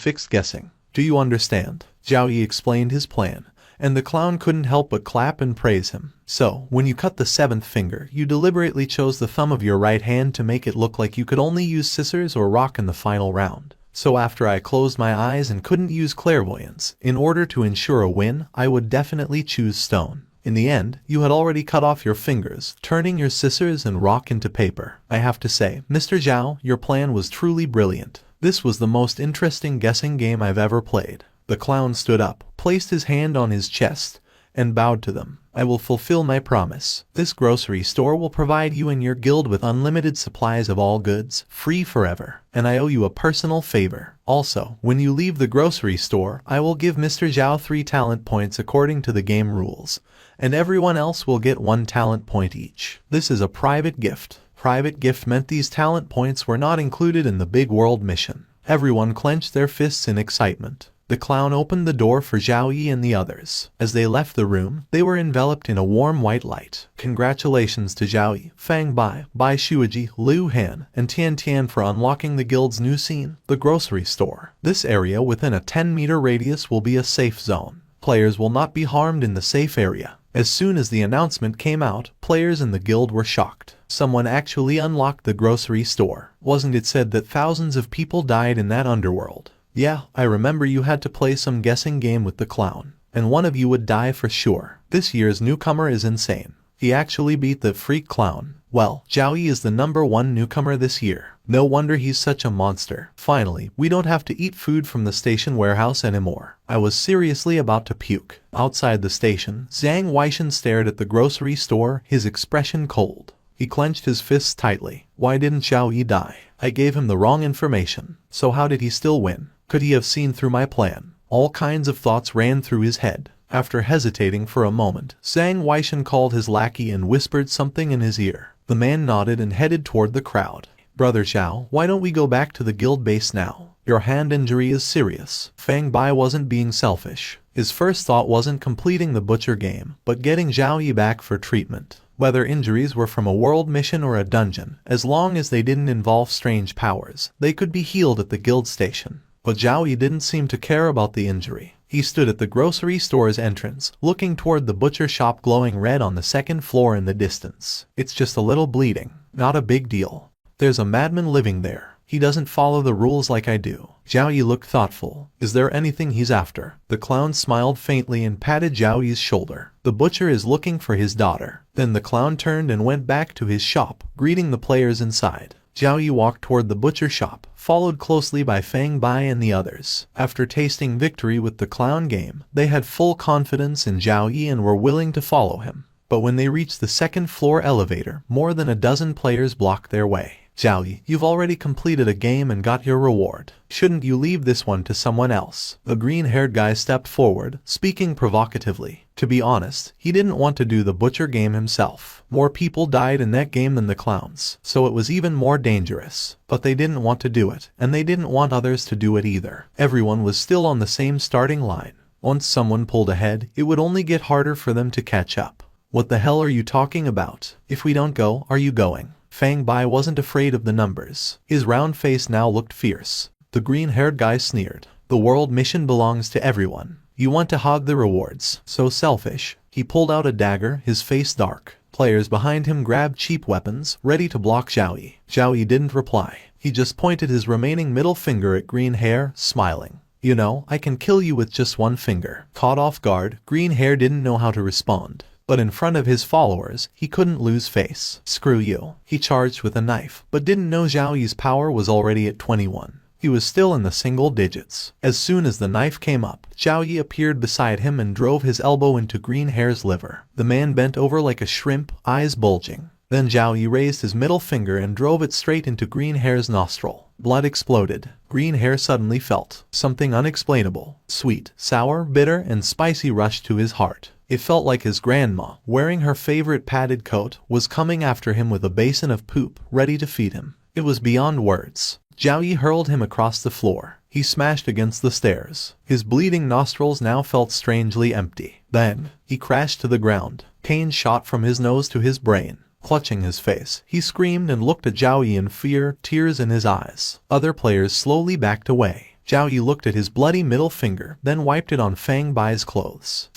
fixed guessing. Do you understand? Zhao Yi explained his plan, and the clown couldn't help but clap and praise him. So, when you cut the 7th finger, you deliberately chose the thumb of your right hand to make it look like you could only use scissors or rock in the final round. So after I closed my eyes and couldn't use clairvoyance, in order to ensure a win, I would definitely choose stone. In the end, you had already cut off your fingers, turning your scissors and rock into paper. I have to say, Mr. Zhao, your plan was truly brilliant. This was the most interesting guessing game I've ever played. The clown stood up, placed his hand on his chest, and bowed to them. I will fulfill my promise. This grocery store will provide you and your guild with unlimited supplies of all goods, free forever. And I owe you a personal favor. Also, when you leave the grocery store, I will give Mr. Zhao 3 talent points according to the game rules, and everyone else will get 1 talent point each. This is a private gift. Private gift meant these talent points were not included in the big world mission. Everyone clenched their fists in excitement. The clown opened the door for Zhao Yi and the others. As they left the room, they were enveloped in a warm white light. Congratulations to Zhao Yi, Fang Bai, Bai Shuiji, Liu Han, and Tian Tian for unlocking the guild's new scene, the grocery store. This area within a 10-meter radius will be a safe zone. Players will not be harmed in the safe area. As soon as the announcement came out, players in the guild were shocked. Someone actually unlocked the grocery store. Wasn't it said that thousands of people died in that underworld? Yeah, I remember you had to play some guessing game with the clown, and one of you would die for sure. This year's newcomer is insane. He actually beat the freak clown. Well, Zhao Yi is the #1 newcomer this year. No wonder he's such a monster. Finally, we don't have to eat food from the station warehouse anymore. I was seriously about to puke. Outside the station, Zhang Weishan stared at the grocery store, his expression cold. He clenched his fists tightly. Why didn't Zhao Yi die? I gave him the wrong information. So how did he still win? Could he have seen through my plan? All kinds of thoughts ran through his head. After hesitating for a moment, Zhang Weishan called his lackey and whispered something in his ear. The man nodded and headed toward the crowd. Brother Zhao, why don't we go back to the guild base now? Your hand injury is serious. Fang Bai wasn't being selfish. His first thought wasn't completing the butcher game, but getting Zhao Yi back for treatment. Whether injuries were from a world mission or a dungeon, as long as they didn't involve strange powers, they could be healed at the guild station. But Zhao Yi didn't seem to care about the injury. He stood at the grocery store's entrance, looking toward the butcher shop glowing red on the 2nd floor in the distance. It's just a little bleeding. Not a big deal. There's a madman living there. He doesn't follow the rules like I do. Zhao Yi looked thoughtful. Is there anything he's after? The clown smiled faintly and patted Zhao Yi's shoulder. The butcher is looking for his daughter. Then the clown turned and went back to his shop, greeting the players inside. Zhao Yi walked toward the butcher shop, followed closely by Fang Bai and the others. After tasting victory with the clown game, they had full confidence in Zhao Yi and were willing to follow him. But when they reached the 2nd floor elevator, more than a dozen players blocked their way. Zhao Yi, you've already completed a game and got your reward. Shouldn't you leave this one to someone else? A green-haired guy stepped forward, speaking provocatively. To be honest, he didn't want to do the butcher game himself. More people died in that game than the clowns, so it was even more dangerous. But they didn't want to do it, and they didn't want others to do it either. Everyone was still on the same starting line. Once someone pulled ahead, it would only get harder for them to catch up. What the hell are you talking about? If we don't go, are you going? Fang Bai wasn't afraid of the numbers. His round face now looked fierce. The green-haired guy sneered. The world mission belongs to everyone. You want to hog the rewards. So selfish. He pulled out a dagger, his face dark. Players behind him grabbed cheap weapons, ready to block Zhao Yi. Zhao Yi didn't reply. He just pointed his remaining middle finger at Green Hair, smiling. You know, I can kill you with just one finger. Caught off guard, Green Hair didn't know how to respond. But in front of his followers, he couldn't lose face. Screw you. He charged with a knife, but didn't know Zhao Yi's power was already at 21. He was still in the single digits. As soon as the knife came up, Zhao Yi appeared beside him and drove his elbow into Green Hair's liver. The man bent over like a shrimp, eyes bulging. Then Zhao Yi raised his middle finger and drove it straight into Green Hair's nostril. Blood exploded. Green Hair suddenly felt something unexplainable. Sweet, sour, bitter, and spicy rushed to his heart. It felt like his grandma, wearing her favorite padded coat, was coming after him with a basin of poop, ready to feed him. It was beyond words. Zhao Yi hurled him across the floor. He smashed against the stairs. His bleeding nostrils now felt strangely empty. Then, he crashed to the ground. Pain shot from his nose to his brain. Clutching his face, he screamed and looked at Zhao Yi in fear, tears in his eyes. Other players slowly backed away. Zhao Yi looked at his bloody middle finger, then wiped it on Fang Bai's clothes.